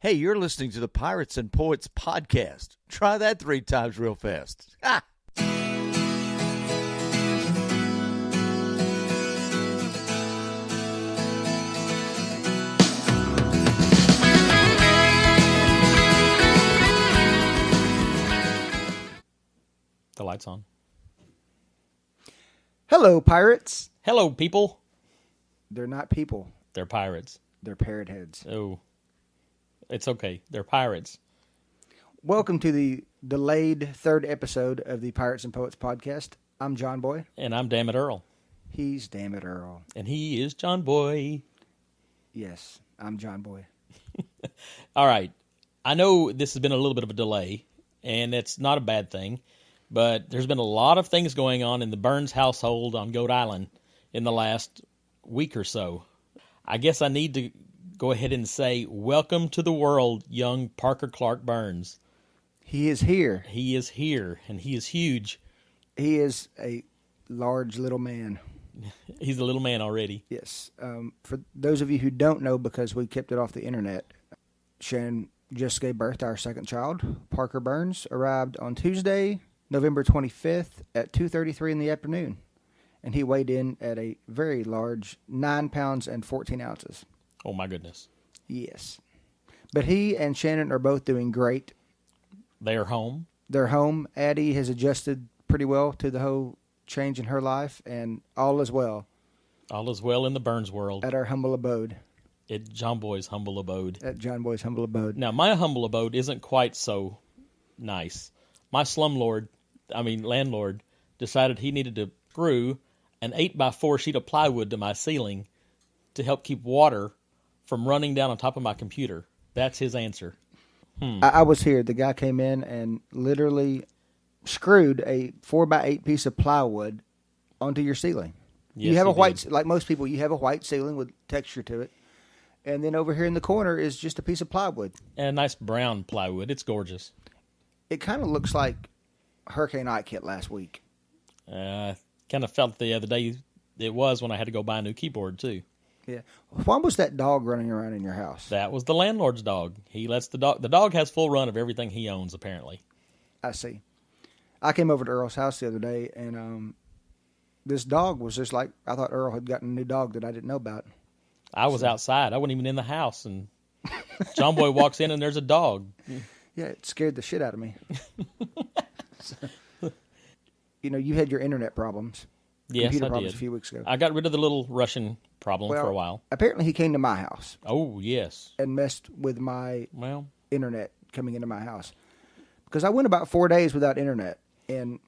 Hey, you're listening to the Pirates and Poets podcast. Try that 3 times real fast. Ah! The light's on. Hello, pirates. Hello, people. They're not people. They're pirates. They're parrot heads. Oh, it's okay. They're pirates. Welcome to the delayed 3rd episode of the Pirates and Poets podcast. I'm John Boy. And I'm Dammit Earl. He's Dammit Earl. And he is John Boy. Yes, I'm John Boy. All right. I know this has been a little bit of a delay, and it's not a bad thing, but there's been a lot of things going on in the Burns household on Goat Island in the last week or so. I guess I need to go ahead and say, welcome to the world, young Parker Clark Burns. He is here. He is here, and he is huge. He is a large little man. He's a little man already. Yes. For those of you who don't know, because we kept it off the internet, Shannon just gave birth to our 2nd child. Parker Burns arrived on Tuesday, November 25th at 2:33 in the afternoon. And he weighed in at a very large 9 pounds and 14 ounces. Oh, my goodness. Yes. But he and Shannon are both doing great. They are home. They're home. Addie has adjusted pretty well to the whole change in her life, and all is well. All is well in the Burns world. At our humble abode. At John Boy's humble abode. At John Boy's humble abode. Now, my humble abode isn't quite so nice. My landlord, decided he needed to screw an 8x4 sheet of plywood to my ceiling to help keep water from running down on top of my computer. That's his answer. I was here. The guy came in and literally screwed a 4x8 piece of plywood onto your ceiling. Yes, you have like most people, you have a white ceiling with texture to it. And then over here in the corner is just a piece of plywood. And a nice brown plywood. It's gorgeous. It kind of looks like Hurricane Ike hit last week. Kind of felt the other day it was when I had to go buy a new keyboard, too. Yeah. Why was that dog running around in your house? That was the landlord's dog. He lets the dog has full run of everything he owns, apparently. I see. I came over to Earl's house the other day, and this dog was just like, I thought Earl had gotten a new dog that I didn't know about. I was outside. I wasn't even in the house, and John Boy walks in, and there's a dog. Yeah, it scared the shit out of me. You had your internet problems. Yes, computer I problems did. A few weeks ago. I got rid of the little Russian problem for a while. Apparently he came to my house. Oh, yes. And messed with my internet coming into my house. Because I went about 4 days without internet. And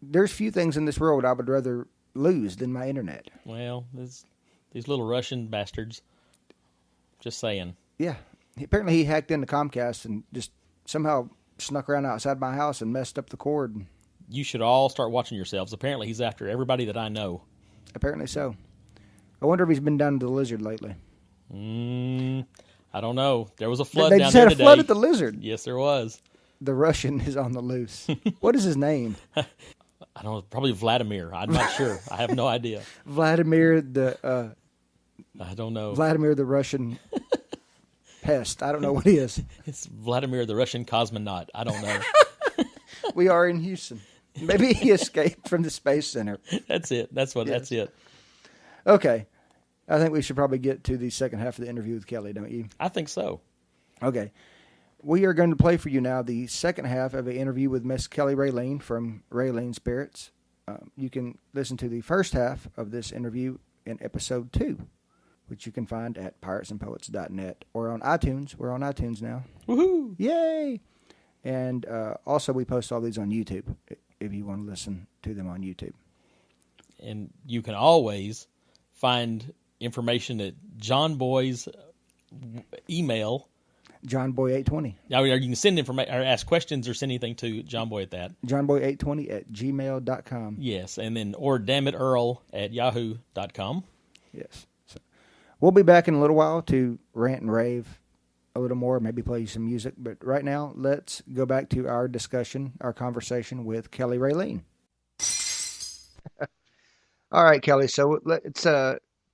there's few things in this world I would rather lose than my internet. Well, these little Russian bastards. Just saying. Yeah. Apparently he hacked into Comcast and just somehow snuck around outside my house and messed up the cord. You should all start watching yourselves. Apparently he's after everybody that I know. Apparently so. I wonder if he's been down to the Lizard lately. I don't know. There was a flood they down just there had today. a flood at the Lizard. Yes, there was. The Russian is on the loose. What is his name? I don't know. Probably Vladimir. I'm not sure. I have no idea. Vladimir the... I don't know. Vladimir the Russian pest. I don't know what he is. It's Vladimir the Russian cosmonaut. I don't know. We are in Houston. Maybe he escaped from the Space Center. That's it. That's it. Okay. I think we should probably get to the second half of the interview with Kelly, don't you? I think so. Okay. We are going to play for you now the second half of an interview with Miss Kelly Railean from Railean Spirits. You can listen to the first half of this interview in episode 2, which you can find at piratesandpoets.net or on iTunes. We're on iTunes now. Woohoo! Yay! And also we post all these on YouTube if you want to listen to them on YouTube. And you can always find information at John Boy's email. JohnBoy820. Now, you can send information or ask questions or send anything to John Boy at that. JohnBoy820@gmail.com. Yes, and then or dammitEarl@yahoo.com. Yes. So we'll be back in a little while to rant and rave a little more, maybe play you some music. But right now, let's go back to our conversation with Kelly Railean. All right, Kelly. So let's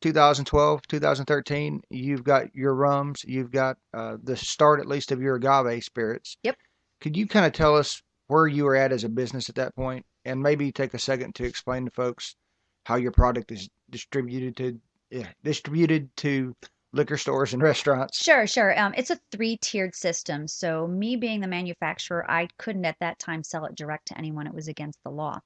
2012, 2013, you've got your rums, you've got the start at least of your agave spirits. Yep. Could you kind of tell us where you were at as a business at that point, and maybe take a second to explain to folks how your product is distributed to liquor stores and restaurants? Sure, sure. It's a three-tiered system. So me being the manufacturer, I couldn't at that time sell it direct to anyone. It was against the law.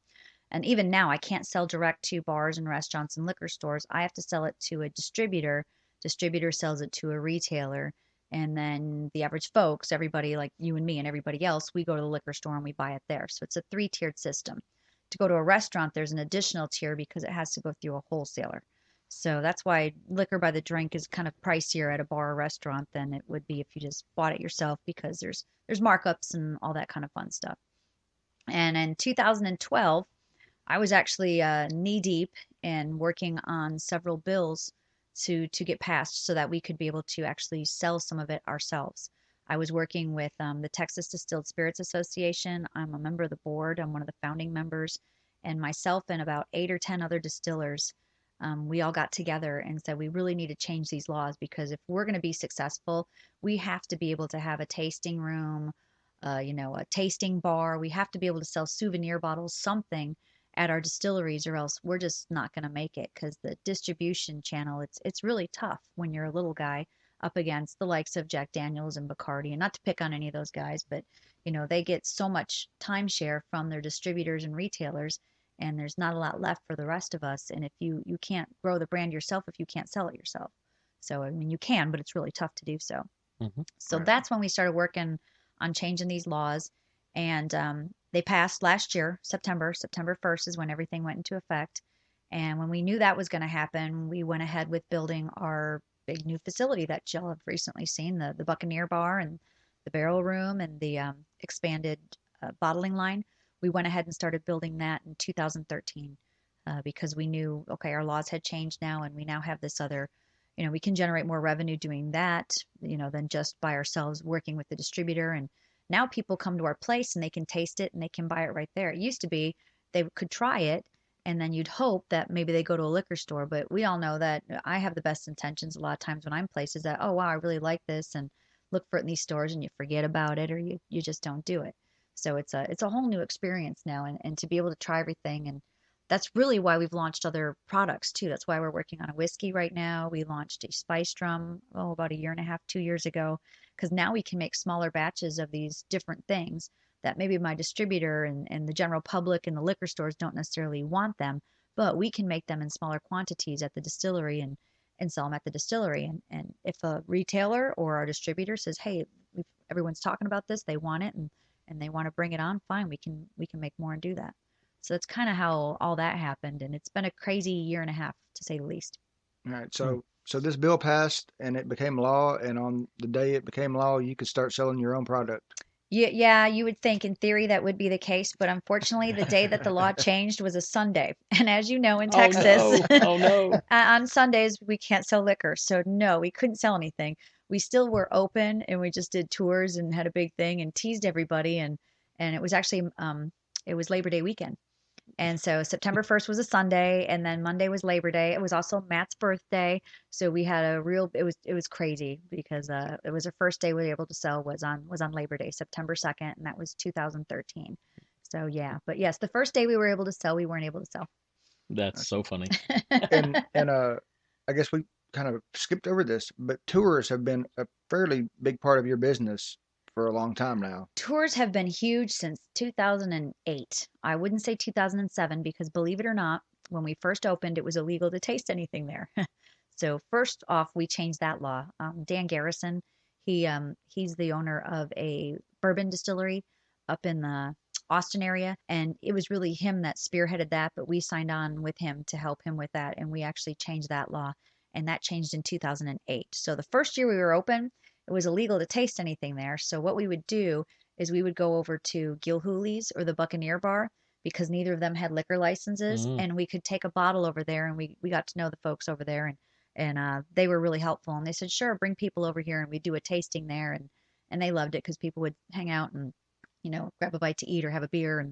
And even now, I can't sell direct to bars and restaurants and liquor stores. I have to sell it to a distributor. Distributor sells it to a retailer. And then the average folks, everybody like you and me and everybody else, we go to the liquor store and we buy it there. So it's a three-tiered system. To go to a restaurant, there's an additional tier because it has to go through a wholesaler. So that's why liquor by the drink is kind of pricier at a bar or restaurant than it would be if you just bought it yourself, because there's markups and all that kind of fun stuff. And in 2012, I was actually knee deep in working on several bills to get passed so that we could be able to actually sell some of it ourselves. I was working with the Texas Distilled Spirits Association. I'm a member of the board. I'm one of the founding members, and myself and about 8 or 10 other distillers, we all got together and said we really need to change these laws, because if we're going to be successful, we have to be able to have a tasting room, a tasting bar. We have to be able to sell souvenir bottles, something at our distilleries, or else we're just not going to make it, because the distribution channel, it's really tough when you're a little guy up against the likes of Jack Daniels and Bacardi. And not to pick on any of those guys, but they get so much timeshare from their distributors and retailers, and there's not a lot left for the rest of us. And if you can't grow the brand yourself if you can't sell it yourself. So I mean, you can, but it's really tough to do so. Mm-hmm. So Right. that's when we started working on changing these laws, and they passed last year, September 1st is when everything went into effect. And when we knew that was going to happen, we went ahead with building our big new facility that y'all have recently seen, the Buccaneer Bar and the barrel room and the expanded bottling line. We went ahead and started building that in 2013 because we knew, okay, our laws had changed now, and we now have this other, we can generate more revenue doing that, than just by ourselves working with the distributor. And now people come to our place and they can taste it and they can buy it right there. It used to be they could try it, and then you'd hope that maybe they go to a liquor store. But we all know that I have the best intentions a lot of times when I'm places that, oh, wow, I really like this, and look for it in these stores, and you forget about it, or you just don't do it. So it's a whole new experience now, and to be able to try everything. And that's really why we've launched other products too. That's why we're working on a whiskey right now. We launched a spice drum, about a year and a half, 2 years ago, because now we can make smaller batches of these different things that maybe my distributor and the general public and the liquor stores don't necessarily want them, but we can make them in smaller quantities at the distillery and sell them at the distillery. And if a retailer or our distributor says, hey, everyone's talking about this, they want it, and they want to bring it on, fine, we can make more and do that. So that's kind of how all that happened, and it's been a crazy year and a half, to say the least. All right. So this bill passed and it became law, and on the day it became law, you could start selling your own product. Yeah, you would think in theory that would be the case, but unfortunately, the day that the law changed was a Sunday. And as you know, in Texas, Oh no. on Sundays, we can't sell liquor. So no, we couldn't sell anything. We still were open, and we just did tours and had a big thing and teased everybody. And it was actually, it was Labor Day weekend. And so September 1st was a Sunday, and then Monday was Labor Day. It was also Matt's birthday. So we had it was crazy, because it was the first day we were able to sell was on Labor Day, September 2nd, and that was 2013. So yeah, but yes, the first day we were able to sell, we weren't able to sell. That's so funny. And I guess we kind of skipped over this, but tours have been a fairly big part of your business for a long time now. Tours have been huge since 2008. I wouldn't say 2007, because believe it or not, when we first opened, it was illegal to taste anything there. So first off, we changed that law. Dan Garrison, he's the owner of a bourbon distillery up in the Austin area, and it was really him that spearheaded that, but we signed on with him to help him with that, and we actually changed that law, and that changed in 2008. So the first year we were open, it was illegal to taste anything there. So what we would do is we would go over to Gilhooly's or the Buccaneer Bar, because neither of them had liquor licenses, and we could take a bottle over there, and we got to know the folks over there, and they were really helpful, and they said, sure, bring people over here, and we do a tasting there, and they loved it, because people would hang out and grab a bite to eat or have a beer,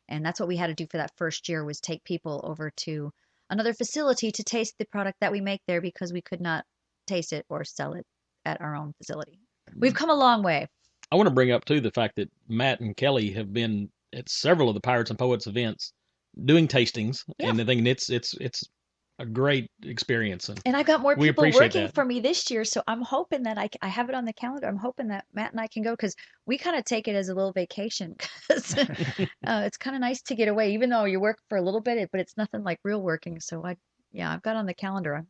and that's what we had to do for that first year, was take people over to another facility to taste the product that we make there because we could not taste it or sell it at our own facility. We've come a long way. I want to bring up too the fact that Matt and Kelly have been at several of the Pirates and Poets events doing tastings, Yeah. and I think it's a great experience, And I've got more we people appreciate working that. for me this year, so I'm hoping that I have it on the calendar. I'm hoping that Matt and I can go because we kind of take it as a little vacation because it's kind of nice to get away, even though you work for a little bit, but it's nothing like real working. So I've got on the calendar.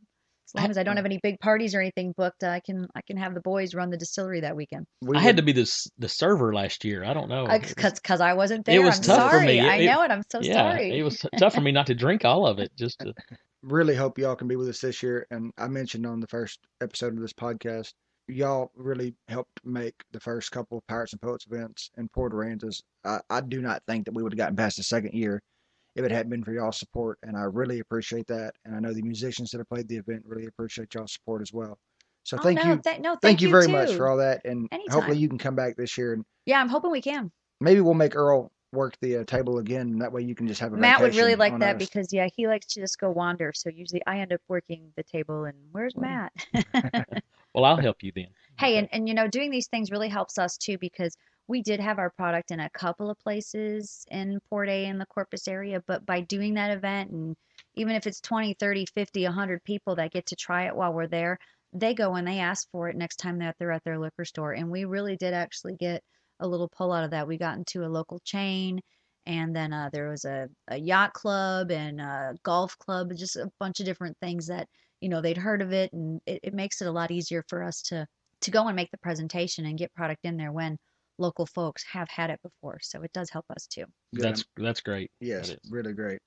As long as I don't have any big parties or anything booked, I can have the boys run the distillery that weekend. I had to be the server last year. I don't know. Because I wasn't there. It was I'm tough sorry. for me. I know it. I'm so sorry. It was tough for me not to drink all of it. Just to... Really hope y'all can be with us this year. And I mentioned on the first episode of this podcast, y'all really helped make the first couple of Pirates and Poets events in Port Aransas. I do not think that we would have gotten past the second year if it hadn't been for y'all's support. And I really appreciate that. And I know the musicians that have played the event really appreciate y'all's support as well. So thank you. Thank you very much for all that. And hopefully you can come back this year. And yeah, I'm hoping we can. Maybe we'll make Earl work the table again. And that way you can just have a Matt would vacation really like on that us. because, yeah, he likes to just go wander. So usually I end up working the table and where's Matt? Well, I'll help you then. Hey, and doing these things really helps us too because we did have our product in a couple of places in Port A in the Corpus area, but by doing that event, and even if it's 20, 30, 50, 100 people that get to try it while we're there, they go and they ask for it next time that they're at their liquor store. And we really did actually get a little pull out of that. We got into a local chain, and then there was a yacht club and a golf club, just a bunch of different things that, they'd heard of it, and it makes it a lot easier for us to go and make the presentation and get product in there when local folks have had it before. So it does help us too. That's great. Yes, really great.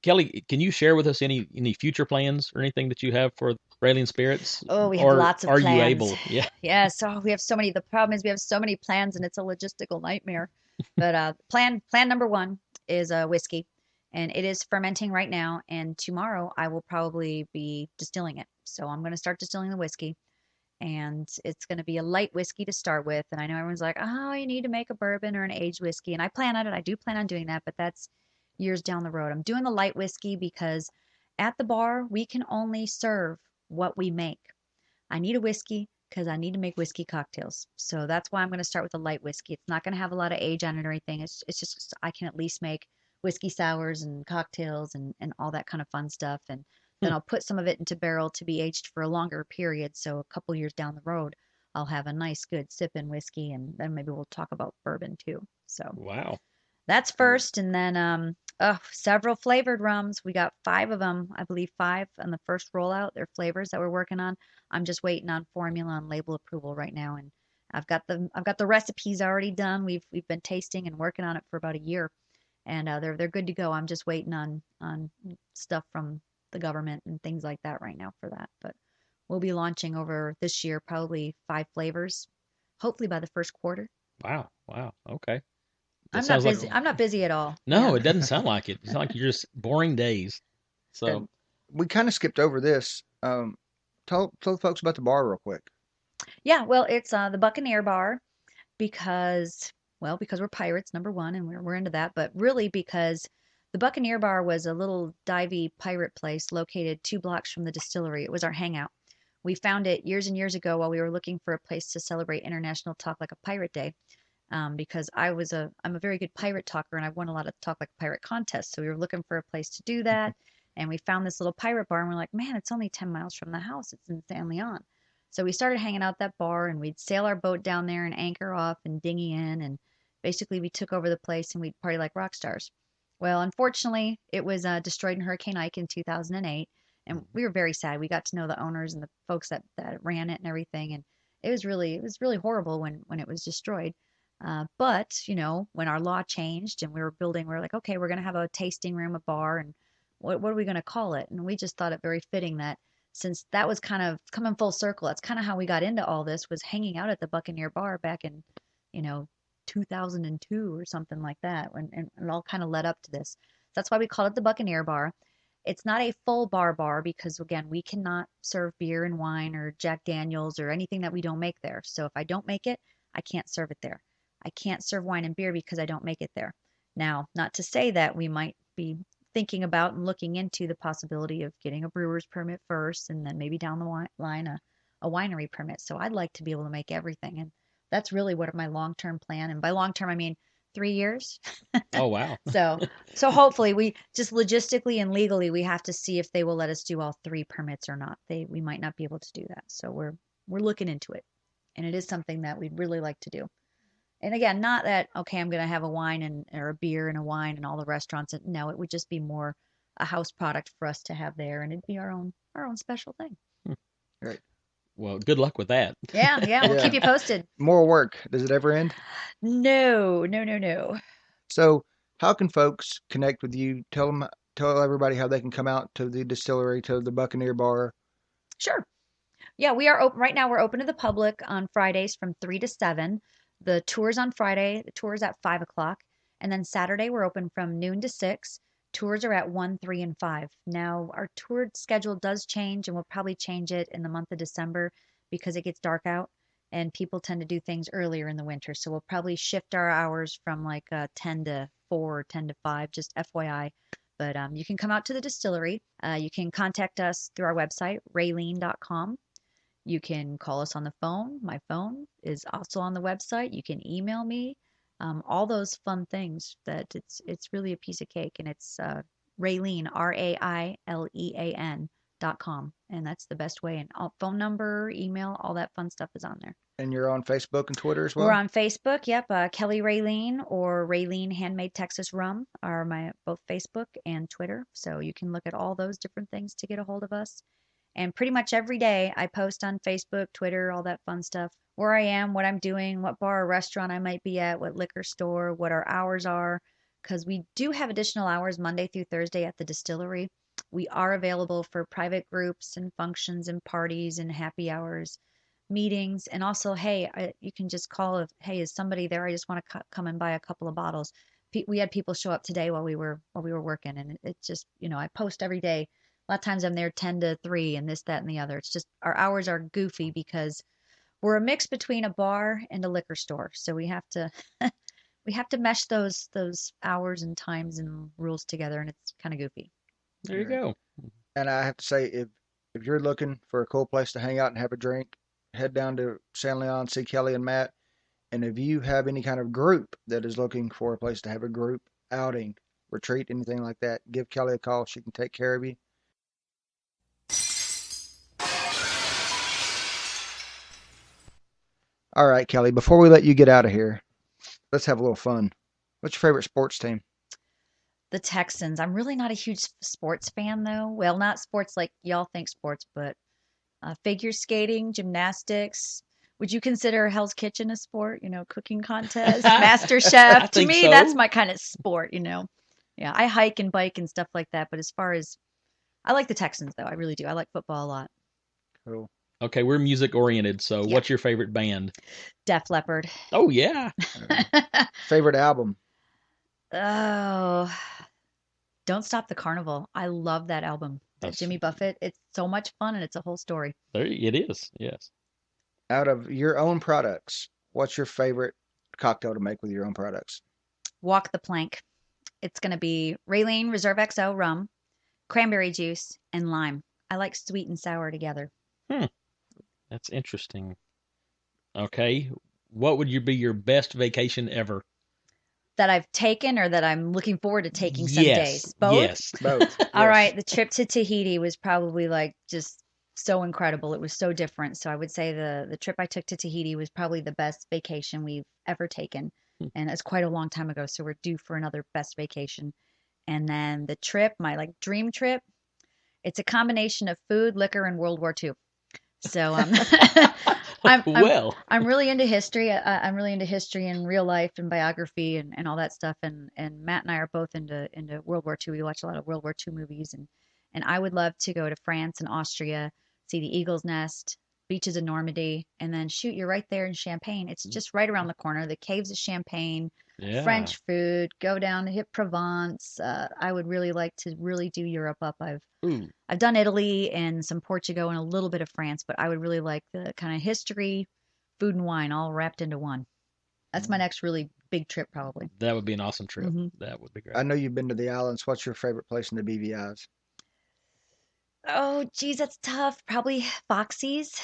Kelly, can you share with us any future plans or anything that you have for Railean Spirits? Oh, we have lots of plans. Are you able? Yeah. Yeah. So we have so many. The problem is we have so many plans and it's a logistical nightmare. But plan number one is whiskey, and it is fermenting right now. And tomorrow I will probably be distilling it. So I'm going to start distilling the whiskey. And it's going to be a light whiskey to start with. And I know everyone's like, oh, you need to make a bourbon or an aged whiskey. And I plan on it. I do plan on doing that, but that's years down the road. I'm doing the light whiskey because at the bar, we can only serve what we make. I need a whiskey because I need to make whiskey cocktails. So that's why I'm going to start with a light whiskey. It's not going to have a lot of age on it or anything. It's just I can at least make whiskey sours and cocktails and all that kind of fun stuff. And then I'll put some of it into barrel to be aged for a longer period. So a couple years down the road, I'll have a nice, good sipping whiskey, and then maybe we'll talk about bourbon too. So wow, that's first, and then several flavored rums. We got 5 of them, I believe 5 on the first rollout. They're flavors that we're working on. I'm just waiting on formula and label approval right now, and I've got the recipes already done. We've been tasting and working on it for about a year, and they're good to go. I'm just waiting on stuff from the government and things like that right now for that. But we'll be launching over this year probably 5 flavors, hopefully by the first quarter. Wow. Okay. I'm not busy. I'm not busy at all. No, Yeah. It doesn't sound like it. It's not like you're just boring days. So and we kind of skipped over this. Tell the folks about the bar real quick. Yeah, well, it's the Buccaneer Bar because we're pirates, number one, and we're into that, but really because the Buccaneer Bar was a little divey pirate place located 2 blocks from the distillery. It was our hangout. We found it years and years ago while we were looking for a place to celebrate International Talk Like a Pirate Day, because I'm a very good pirate talker and I've won a lot of Talk Like a Pirate contests. So we were looking for a place to do that, and we found this little pirate bar, and we're like, man, it's only 10 miles from the house. It's in San Leon. So we started hanging out at that bar, and we'd sail our boat down there and anchor off and dinghy in, and basically we took over the place and we'd party like rock stars. Well, unfortunately, it was destroyed in Hurricane Ike in 2008, and we were very sad. We got to know the owners and the folks that ran it and everything, and it was really horrible when it was destroyed. But when our law changed and we were like, okay, we're going to have a tasting room, a bar, and what are we going to call it? And we just thought it very fitting that since that was kind of coming full circle, that's kind of how we got into all this, was hanging out at the Buccaneer Bar back in 2002 or something like that, and it all kind of led up to this. That's why we call it the Buccaneer Bar. It's not a full bar because, again, we cannot serve beer and wine or Jack Daniels or anything that we don't make there. So if I don't make it, I can't serve it there. I can't serve wine and beer because I don't make it there. Now, not to say that we might be thinking about and looking into the possibility of getting a brewer's permit first, and then maybe down the line a winery permit. So I'd like to be able to make everything, and that's really what my long-term plan. And by long-term, I mean 3 years. Oh, wow. So hopefully we just logistically and legally we have to see if they will let us do all 3 permits or not. We might not be able to do that. So we're looking into it. And it is something that we'd really like to do. And again, not that okay, I'm going to have a wine or a beer and a wine and all the restaurants. No, it would just be more a house product for us to have there, and it'd be our own special thing. Right. Well, good luck with that. Yeah, we'll keep you posted. More work. Does it ever end? No. So, how can folks connect with you? Tell everybody how they can come out to the distillery, to the Buccaneer Bar. Sure. Yeah, we are open right now. We're open to the public on Fridays from 3 to 7. The tours on Friday, the tours at 5 o'clock. And then Saturday, we're open from noon to 6. Tours are at 1, 3, and 5. Now, our tour schedule does change, and we'll probably change it in the month of December because it gets dark out, and people tend to do things earlier in the winter. So we'll probably shift our hours from like 10 to 4 or 10 to 5, just FYI. But you can come out to the distillery. You can contact us through our website, railean.com. You can call us on the phone. My phone is also on the website. You can email me. All those fun things that it's really a piece of cake, and it's Railean, RAILEAN.com, and that's the best way. And phone number, email, all that fun stuff is on there. And you're on Facebook and Twitter as well? We're on Facebook, yep. Kelly Railean or Railean Handmade Texas Rum are my both Facebook and Twitter. So you can look at all those different things to get a hold of us. And pretty much every day I post on Facebook, Twitter, all that fun stuff, where I am, what I'm doing, what bar or restaurant I might be at, what liquor store, what our hours are, because we do have additional hours Monday through Thursday at the distillery. We are available for private groups and functions and parties and happy hours, meetings, and also, hey, you can just call if, hey, is somebody there? I just want to come and buy a couple of bottles. We had people show up today while we were working, and it's just, I post every day. A lot of times I'm there 10 to 3 and this, that, and the other. It's just our hours are goofy because we're a mix between a bar and a liquor store. So we have to mesh those hours and times and rules together, and it's kind of goofy. There you go. And I have to say, if you're looking for a cool place to hang out and have a drink, head down to San Leon, see Kelly and Matt. And if you have any kind of group that is looking for a place to have a group outing, retreat, anything like that, give Kelly a call. She can take care of you. All right, Kelly, before we let you get out of here, let's have a little fun. What's your favorite sports team? The Texans. I'm really not a huge sports fan, though. Well, not sports like y'all think sports, but figure skating, gymnastics. Would you consider Hell's Kitchen a sport? Cooking contest, Master Chef. To me, that's my kind of sport, Yeah, I hike and bike and stuff like that. But as far as, I like the Texans, though. I really do. I like football a lot. Cool. Okay, we're music oriented, so what's your favorite band? Def Leppard. Oh, yeah. Favorite album? Oh, Don't Stop the Carnival. I love that album. That Jimmy Buffett. It's so much fun, and it's a whole story. There it is, yes. Out of your own products, what's your favorite cocktail to make with your own products? Walk the plank. It's going to be Railean Reserve XO rum, cranberry juice, and lime. I like sweet and sour together. That's interesting. Okay. What would be your best vacation ever? That I've taken or that I'm looking forward to taking some days? Both? Yes. Both. All right. The trip to Tahiti was probably like just so incredible. It was so different. So I would say the trip I took to Tahiti was probably the best vacation we've ever taken. And it's quite a long time ago. So we're due for another best vacation. And then the trip, my dream trip, it's a combination of food, liquor, and World War II. So I'm really into history. I'm really into history and real life and biography and all that stuff. And Matt and I are both into World War II. We watch a lot of World War II movies, and I would love to go to France and Austria, see the Eagle's Nest, beaches of Normandy, and then shoot, you're right there in Champagne. It's just right around the corner. The caves of Champagne, French food, go down to hit Provence. I would really like to really do Europe up. I've done Italy and some Portugal and a little bit of France, but I would really like the kind of history, food, and wine all wrapped into one. That's my next really big trip probably. That would be an awesome trip. Mm-hmm. That would be great. I know you've been to the islands. What's your favorite place in the BVI's? Oh, geez, that's tough. Probably Foxy's.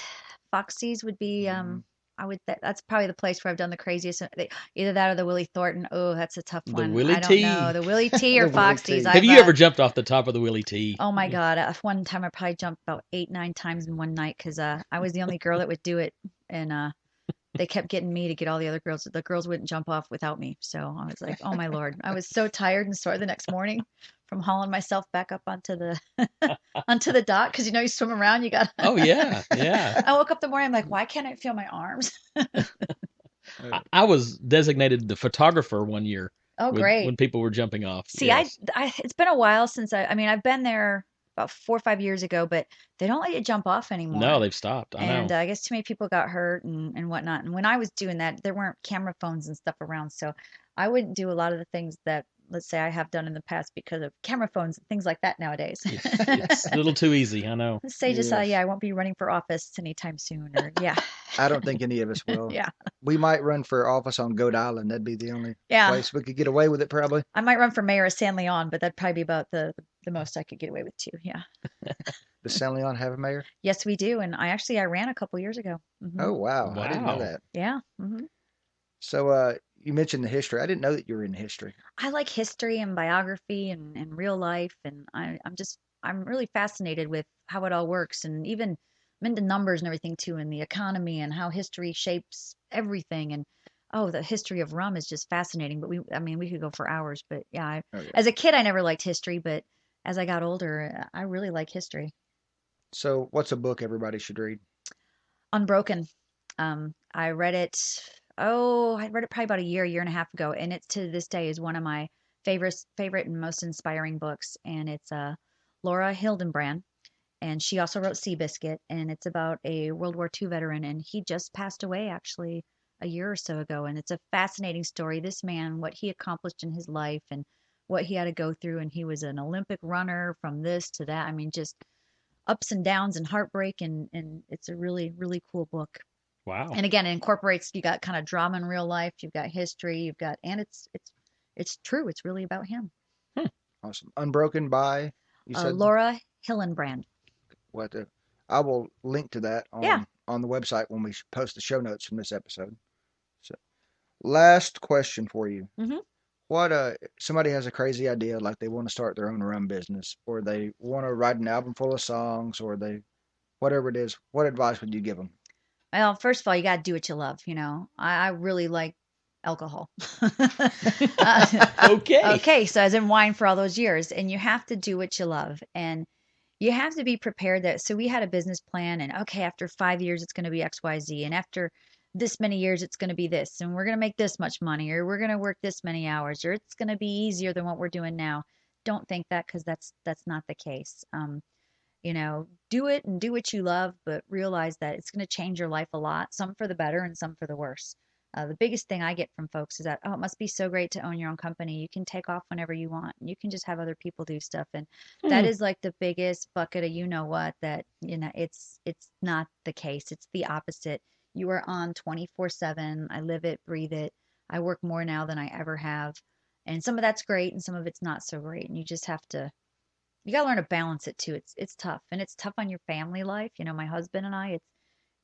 Foxy's would be that's probably the place where I've done the craziest. Either that or the Willie Thornton. Oh, that's a tough The one. Willie I don't T. know. The Willie T or The Willie Foxy's. T. Have you ever jumped off the top of the Willie T? Oh my God. One time I probably jumped about 8-9 times in one night because I was the only girl that would do it. And they kept getting me to get all the other girls. The girls wouldn't jump off without me. So I was like, oh my Lord. I was so tired and sore the next morning from hauling myself back up onto the onto the dock because you swim around, you got. Oh yeah, yeah. I woke up the morning, I'm like, why can't I feel my arms? I was designated the photographer one year. Oh, great. When people were jumping off. See, yes. it's been a while since I mean, I've been there about 4 or 5 years ago, but they don't let you jump off anymore. No, they've stopped. I And know. I guess too many people got hurt and whatnot. And when I was doing that, there weren't camera phones and stuff around. So I wouldn't do a lot of the things that, let's say, I have done in the past because of camera phones and things like that nowadays. It's a little too easy, I know. Let's say just, Yes. I won't be running for office anytime soon. Or, yeah. I don't think any of us will. Yeah. We might run for office on Goat Island. That'd be the only Yeah. place we could get away with it, probably. I might run for mayor of San Leon, but that'd probably be about the most I could get away with too. Yeah. Does San Leon have a mayor? Yes, we do. And I ran a couple years ago. Mhm. Oh, wow. I didn't know Wow. that. Yeah. Hmm. So you mentioned the history. I didn't know that you were in history. I like history and biography and real life. And I'm really fascinated with how it all works. And even I'm into numbers and everything too, and the economy and how history shapes everything. And the history of rum is just fascinating. But we could go for hours. But yeah, Oh, yeah. as a kid, I never liked history. But as I got older, I really like history. So what's a book everybody should read? Unbroken. I read it. I read it probably about a year and a half ago, and it to this day is one of my favorite and most inspiring books. And it's Laura Hildenbrand, and she also wrote Seabiscuit, and it's about a World War II veteran, and he just passed away actually a year or so ago. And it's a fascinating story. This man, what he accomplished in his life, and what he had to go through, and he was an Olympic runner from this to that. I mean, just ups and downs and heartbreak, and it's a really, really cool book. Wow. And again, it incorporates, you got kind of drama in real life, you've got history, and it's true. It's really about him. Awesome. Unbroken by, you said? Laura Hillenbrand. I will link to that Yeah. on the website when we post the show notes from this episode. So, last question for you. Mhm. What somebody has a crazy idea, like they want to start their own rum business, or they want to write an album full of songs, or whatever it is, what advice would you give them? Well, first of all, you got to do what you love. I really like alcohol. Okay. Okay. So as in wine for all those years, and you have to do what you love, and you have to be prepared so we had a business plan, and okay, after 5 years, it's going to be XYZ. And after this many years, it's going to be this, and we're going to make this much money, or we're going to work this many hours, or it's going to be easier than what we're doing now. Don't think that, because that's not the case. Do it and do what you love, but realize that it's going to change your life a lot, some for the better and some for the worse. The biggest thing I get from folks is that, it must be so great to own your own company. You can take off whenever you want. And you can just have other people do stuff. And that is like the biggest bucket of what that, it's not the case. It's the opposite. You are on 24/7. I live it, breathe it. I work more now than I ever have. And some of that's great and some of it's not so great. And you just have to, you got to learn to balance it too. It's tough, and it's tough on your family life. My husband and I,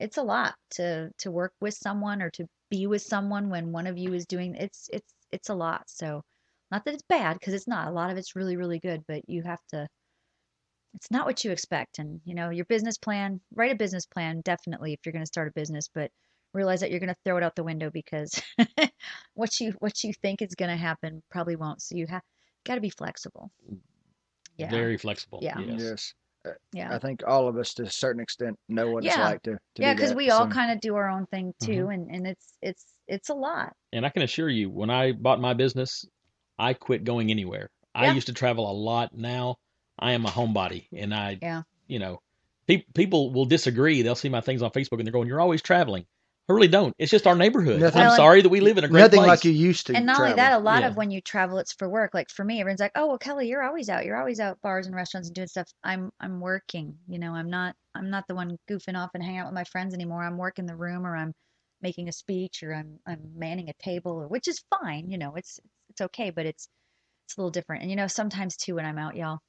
it's a lot to work with someone or to be with someone when one of you is doing it's a lot. So not that it's bad, because it's not. A lot of it's really, really good, but you have to, it's not what you expect. And your business plan, write a business plan definitely if you're going to start a business, but realize that you're going to throw it out the window, because what you think is going to happen probably won't. So you got to be flexible. Yeah. Very flexible. Yeah. Yes. Yeah. I think all of us, to a certain extent, know what it's Yeah. like to do Yeah, because that. we all So, kind of do our own thing too, and it's a lot. And I can assure you, when I bought my business, I quit going anywhere. I Yeah. used to travel a lot. Now I am a homebody, and Yeah. people will disagree. They'll see my things on Facebook and they're going, "You're always traveling." I really don't. It's just our neighborhood. Nothing- I'm Well, sorry that we live in a great nothing place. like you used to. And not only travel. that, a lot Yeah. of when you travel, it's for work. Like for me, everyone's like, "Oh, well, Kelly, you're always out. You're always out bars and restaurants and doing stuff." I'm working. I'm not the one goofing off and hanging out with my friends anymore. I'm working the room, or I'm making a speech or I'm manning a table, or which is fine, it's okay, but it's a little different. And sometimes too when I'm out, y'all,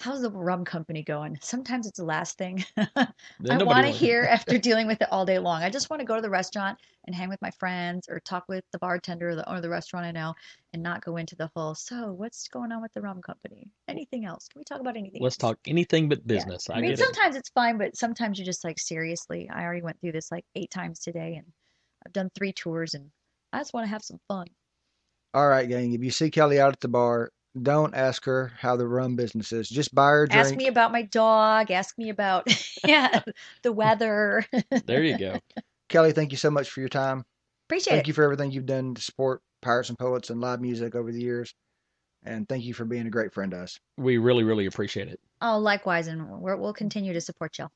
how's the rum company going? Sometimes it's the last thing I want to hear after dealing with it all day long. I just want to go to the restaurant and hang with my friends or talk with the bartender or the owner of the restaurant I know and not go into the whole, so what's going on with the rum company? Anything else? Can we talk about anything Let's else? talk anything but business. Yeah. I mean, sometimes it's fine, but sometimes you're just like, seriously, I already went through this like 8 times today and I've done 3 tours and I just want to have some fun. All right, gang. If you see Kelly out at the bar, don't ask her how the rum business is. Just buy her a drink. Ask me about my dog. Ask me about the weather. There you go. Kelly, thank you so much for your time. Appreciate Thank it. you for everything you've done to support Pirates and Poets and live music over the years. And thank you for being a great friend to us. We really, really appreciate it. Oh, likewise, and we'll continue to support y'all.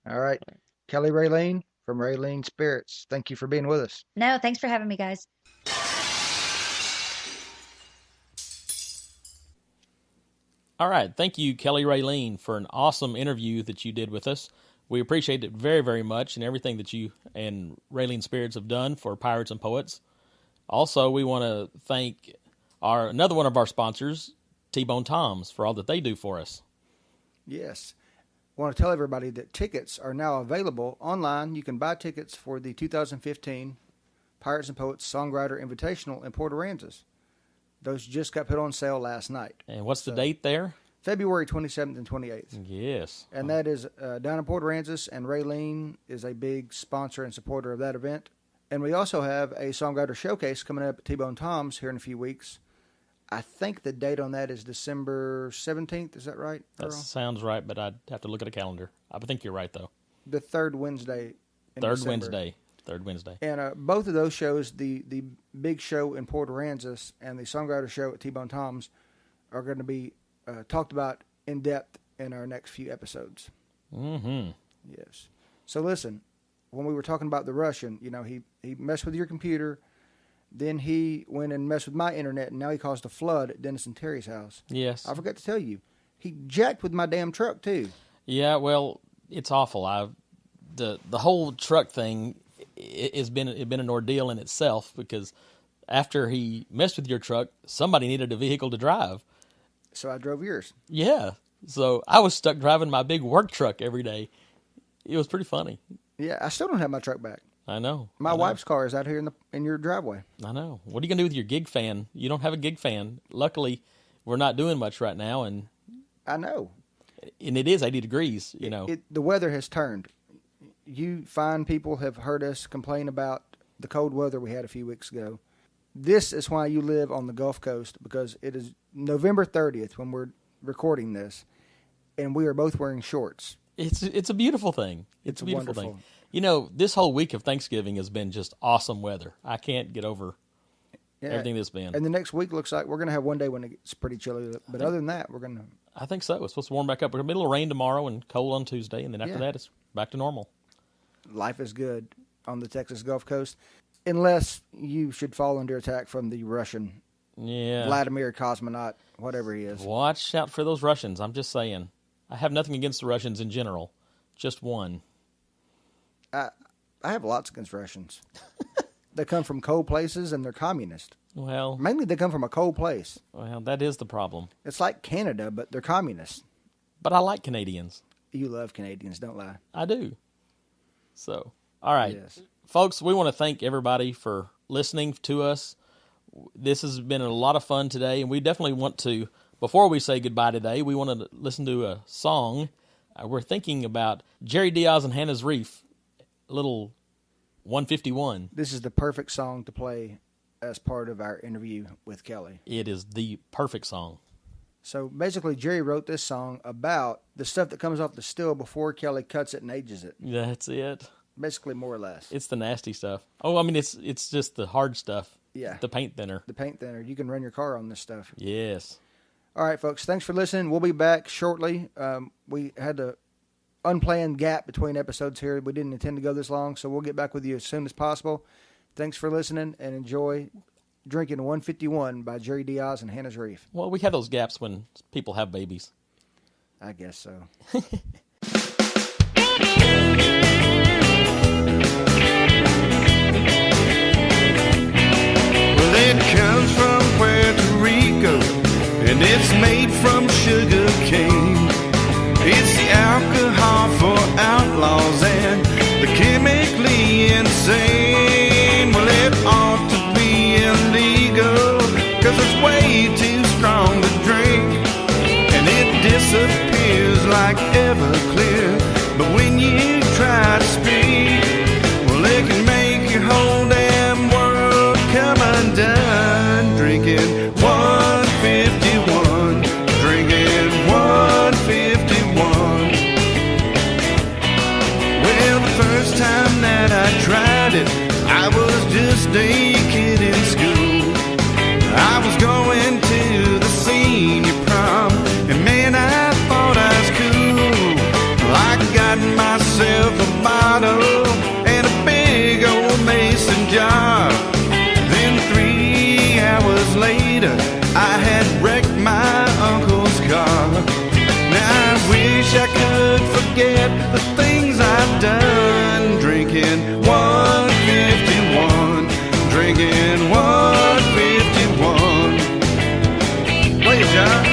All right. Kelly Railean from Railean Spirits. Thank you for being with us. No, thanks for having me, guys. All right. Thank you, Kelly Railean, for an awesome interview that you did with us. We appreciate it very, very much and everything that you and Railean Spirits have done for Pirates and Poets. Also, we want to thank another one of our sponsors, T-Bone Tom's, for all that they do for us. Yes. I want to tell everybody that tickets are now available online. You can buy tickets for the 2015 Pirates and Poets Songwriter Invitational in Port Aransas. Those just got put on sale last night. And what's the date there? February 27th and 28th. Yes. And that is down in Port Aransas, and Railean is a big sponsor and supporter of that event. And we also have a songwriter showcase coming up at T-Bone Tom's here in a few weeks. I think the date on that is December 17th. Is that right, Earl? That sounds right, but I'd have to look at a calendar. I think you're right, though. The third Wednesday in Third December. Wednesday. And both of those shows, the big show in Port Aransas and the songwriter show at T-Bone Tom's, are going to be talked about in depth in our next few episodes. Mm-hmm. Yes. So listen, when we were talking about the Russian, he messed with your computer. Then he went and messed with my internet, and now he caused a flood at Dennis and Terry's house. Yes. I forgot to tell you, he jacked with my damn truck, too. Yeah, well, it's awful. The whole truck thing, it's been an ordeal in itself, because after he messed with your truck, somebody needed a vehicle to drive. So I drove yours. Yeah. So I was stuck driving my big work truck every day. It was pretty funny. Yeah, I still don't have my truck back. I know. My wife's car is out here in your driveway. I know. What are you going to do with your gig fan? You don't have a gig fan. Luckily, we're not doing much right now, and I know. And it is 80 degrees, The weather has turned. You fine people have heard us complain about the cold weather we had a few weeks ago. This is why you live on the Gulf Coast, because it is November 30th when we're recording this, and we are both wearing shorts. It's a beautiful thing. It's a beautiful wonderful thing. This whole week of Thanksgiving has been just awesome weather. I can't get over everything that's been. And the next week looks like we're going to have one day when it gets pretty chilly. But other than that, we're going to... I think so. It's supposed to warm back up. We're going to be a little rain tomorrow and cold on Tuesday, and then after that, it's back to normal. Life is good on the Texas Gulf Coast, unless you should fall under attack from the Russian Vladimir cosmonaut, whatever he is. Watch out for those Russians. I'm just saying. I have nothing against the Russians in general. Just one. I have lots against Russians. They come from cold places and they're communist. Well, mainly they come from a cold place. Well, that is the problem. It's like Canada, but they're communists. But I like Canadians. You love Canadians, don't lie. I do. So, all right. Yes. Folks, we want to thank everybody for listening to us. This has been a lot of fun today, and we definitely want to, before we say goodbye today, we want to listen to a song. We're thinking about Jerry Diaz and Hannah's Reef, a little 151. This is the perfect song to play as part of our interview with Kelly. It is the perfect song. So basically, Jerry wrote this song about the stuff that comes off the still before Kelly cuts it and ages it. That's it. Basically, more or less. It's the nasty stuff. Oh, I mean, it's just the hard stuff. Yeah. The paint thinner. The paint thinner. You can run your car on this stuff. Yes. All right, folks. Thanks for listening. We'll be back shortly. We had an unplanned gap between episodes here. We didn't intend to go this long, so we'll get back with you as soon as possible. Thanks for listening, and enjoy Drinking 151 by Jerry Diaz and Hannah's Reef. Well, we have those gaps when people have babies. I guess so. Everclear. But when you try to speak, well, it can make your whole damn world come undone. Drinking 151, drinking 151. Well, the first time that I tried it, I was just a kid in school. I was going to the senior prom, and man, I thought I was cool. I got myself a bottle and a big old mason jar. Then 3 hours later, I had wrecked my uncle's car. Now I wish I could forget the things I've done. Drinking 151, drinking 151. Play it, John.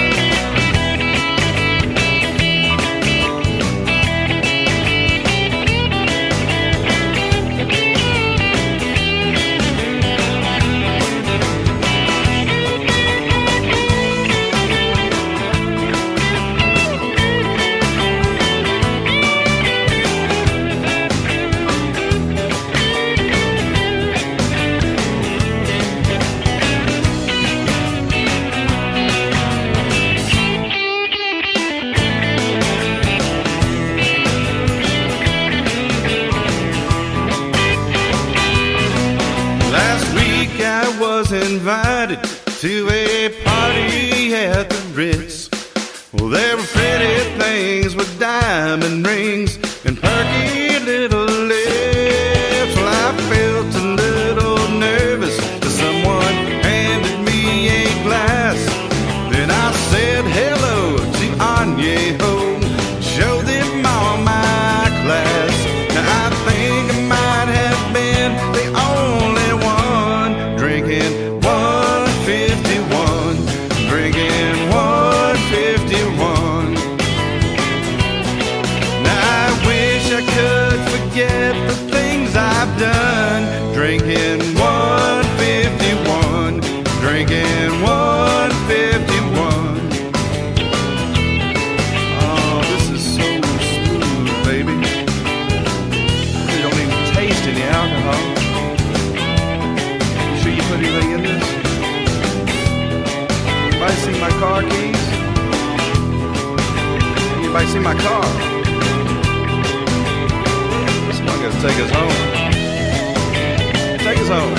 Invited to a party at the Ritz. Well, there were pretty things with diamond rings and perky little lips. Well, I felt a little nervous till someone handed me a glass. Then I said hello to Añejo, show them all my class. Now I think I might have been the only one drinking 151, drinking 151. Now I wish I could forget the things I've done. Drinking 151, drinking 151. Oh, this is so smooth, baby. You don't even taste any alcohol. You sure you put anything in this? Anybody see my car keys? Anybody see my car? Someone gotta take us home. Take us home.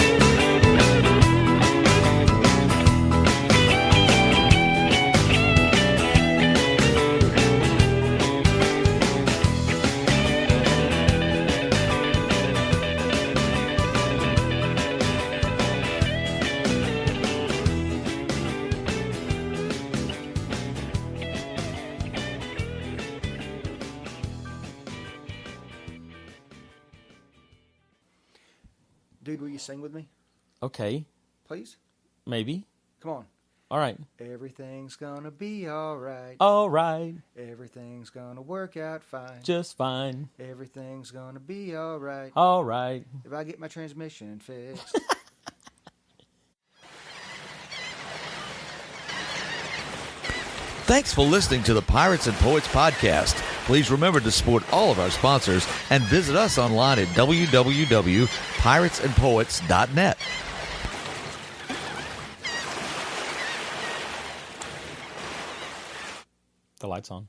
Dude, will you sing with me, Okay, please? maybe. Come on. All right. Everything's gonna be all right. All right. Everything's gonna work out fine. Just fine. Everything's gonna be all right. All right. If I get my transmission fixed. Thanks for listening to the Pirates and Poets podcast. Please remember to support all of our sponsors and visit us online at www.piratesandpoets.net. The light's on.